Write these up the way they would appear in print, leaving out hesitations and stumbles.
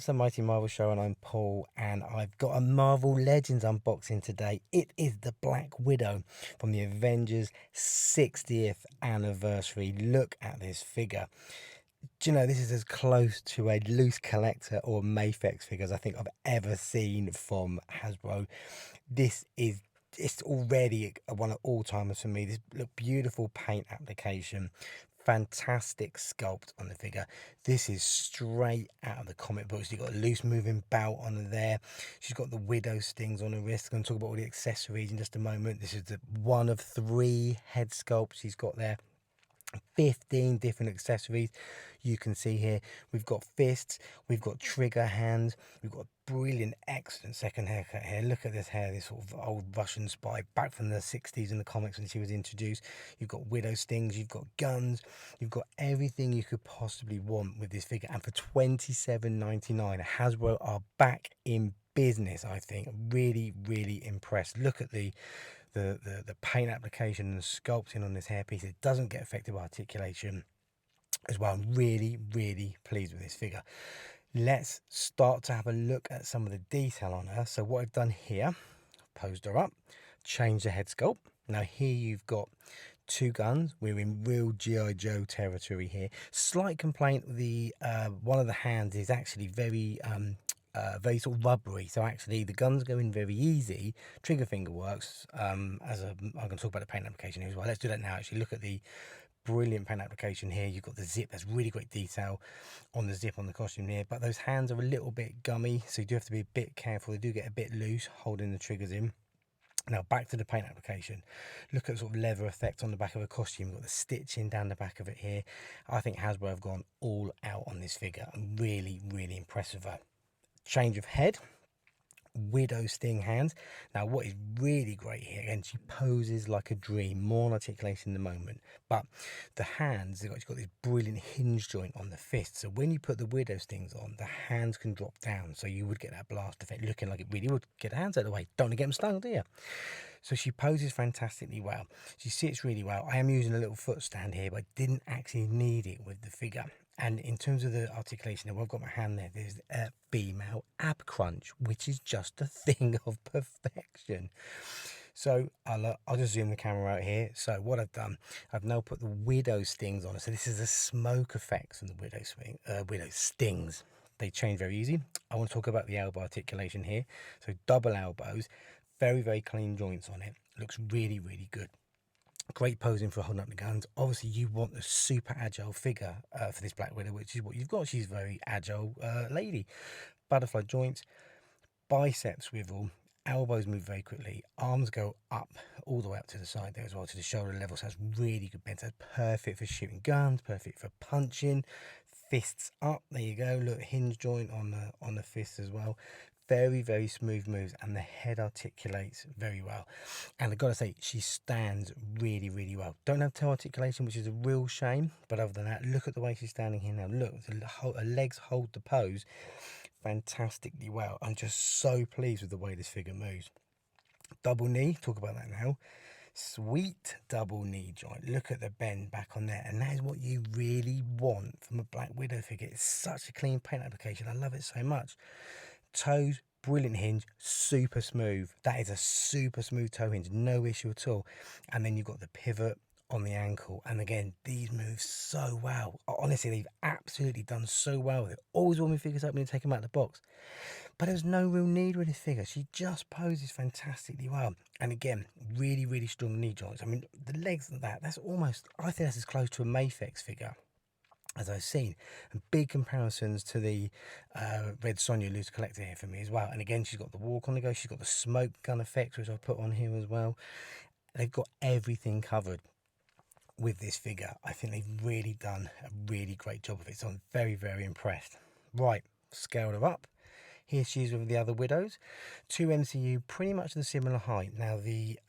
It's the Mighty Marvel Show, and I'm Paul, and I've got a Marvel Legends unboxing today. It is the Black Widow from the Avengers 60th anniversary. Look at this figure. Do you know, this is as close to a loose collector or Mayfex figure as I think I've ever seen from Hasbro. It's already one of all-timers for me. This beautiful paint application, fantastic sculpt on the figure. This is straight out of the comic books. You've got a loose moving belt on there. She's got the widow stings on her wrist. I'm going to talk about all the accessories in just a moment. This is the one of 3 head sculpts she's got there. 15 different accessories you can see here. We've got fists, we've got trigger hands, we've got brilliant, excellent second haircut here. Look at this hair, this sort of old Russian spy back from the 60s in the comics when she was introduced. You've got widow stings, you've got guns, you've got everything you could possibly want with this figure. And for $27.99, Hasbro are back in business. I think really impressed. Look at the paint application and sculpting on this hairpiece. It doesn't get affected by articulation as well. I'm really pleased with this figure. Let's start to have a look at some of the detail on her. So what I've done here, posed her up, changed the head sculpt. Now here you've got 2 guns. We're in real G.I. Joe territory here. Slight complaint, the one of the hands is actually very sort of rubbery, so actually the guns go in very easy. Trigger finger works. I'm going to talk about the paint application here as well. Let's do that now. Actually, look at the brilliant paint application here. You've got the zip. That's really great detail on the zip on the costume here, but those hands are a little bit gummy, so you do have to be a bit careful. They do get a bit loose holding the triggers in. Now back to the paint application. Look at the sort of leather effect on the back of a costume. You've got the stitching down the back of it here. I think Hasbro have gone all out on this figure. I'm really impressed with her. Change of head, widow sting hands. Now what is really great here, again, she poses like a dream, more articulation in the moment, but the hands, she's got this brilliant hinge joint on the fist, so when you put the widow stings on, the hands can drop down, so you would get that blast effect, looking like it really would. Get the hands out of the way, don't want to get them stung, do you? So she poses fantastically well. She sits really well. I am using a little foot stand here, but I didn't actually need it with the figure. And in terms of the articulation, I've got my hand there. There's a female ab crunch, which is just a thing of perfection. So I'll just zoom the camera out here. So what I've done, I've now put the widow stings on it. So this is the smoke effects from the widow stings. They change very easy. I want to talk about the elbow articulation here. So double elbows, very clean joints on it. Looks really good. Great posing for holding up the guns. Obviously you want a super agile figure for this Black Widow, which is what you've got. She's a very agile lady. Butterfly joints, bicep swivel, elbows move very quickly, arms go up all the way up to the side there as well, to the shoulder level. So that's really good bend. That's perfect for shooting guns, perfect for punching. Fists up, there you go. Look, hinge joint on the fist as well. Very smooth moves, and the head articulates very well. And I've got to say, she stands really well. Don't have toe articulation, which is a real shame, but other than that, look at the way she's standing here now. Look, her legs hold the pose fantastically well. I'm just so pleased with the way this figure moves. Double knee, talk about that now. Sweet double knee joint. Look at the bend back on there, and that is what you really want from a Black Widow figure. It's such a clean paint application. I love it so much. Toes, brilliant hinge, super smooth. That is a super smooth toe hinge, no issue at all. And then you've got the pivot on the ankle, and again, these move so well. Honestly, they've absolutely done so well with it. Always warm figures up when you take them out of the box, but there's no real need with this figure. She just poses fantastically well, and again, really strong knee joints. I mean, the legs of that's almost, I think that's as close to a Mayfex figure as I've seen, and big comparisons to the Red Sonja loose collector here for me as well. And again, she's got the walk on the go, she's got the smoke gun effects, which I've put on here as well. They've got everything covered with this figure. I think they've really done a really great job of it, so I'm very impressed. Right, scaled her up. Here she is with the other widows. 2 MCU, pretty much the similar height. Now the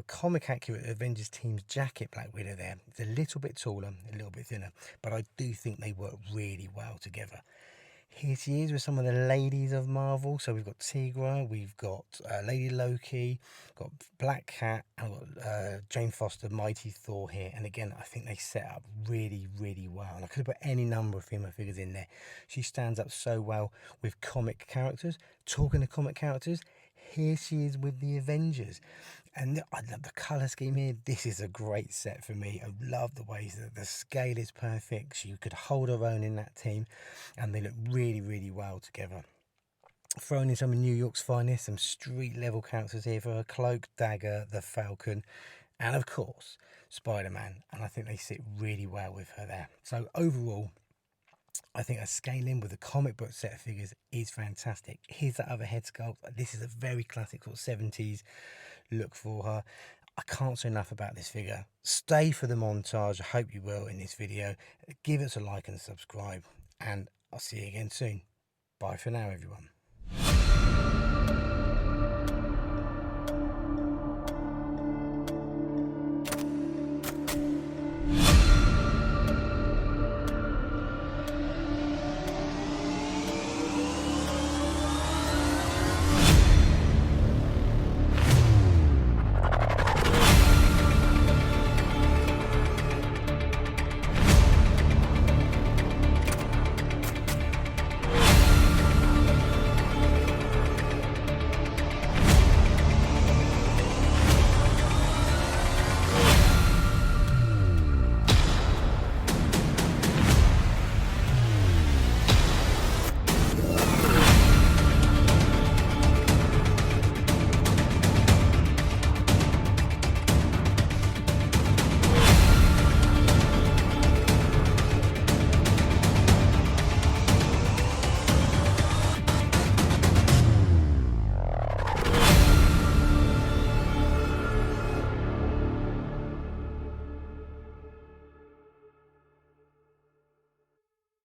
comic accurate Avengers team's jacket Black Widow there is a little bit taller, a little bit thinner, but I do think they work really well together. Here she is with some of the ladies of Marvel. So we've got Tigra, we've got Lady Loki, got Black Cat, and we've got Jane Foster, Mighty Thor here. And again, I think they set up really, really well. And I could have put any number of female figures in there. She stands up so well with comic characters. Talking to comic characters, here she is with the Avengers. And I love the colour scheme here. This is a great set for me. I love the ways that the scale is perfect. She could hold her own in that team, and they look really, really well together. Throwing in some of New York's finest, some street level characters here for her: Cloak, Dagger, the Falcon, and of course Spider-Man. And I think they sit really well with her there. So overall, I think a scaling with a comic book set of figures is fantastic. Here's that other head sculpt. This is a very classic sort of 70s look for her. I can't say enough about this figure. Stay for the montage. I hope you will in this video. Give us a like and subscribe, and I'll see you again soon. Bye for now, everyone.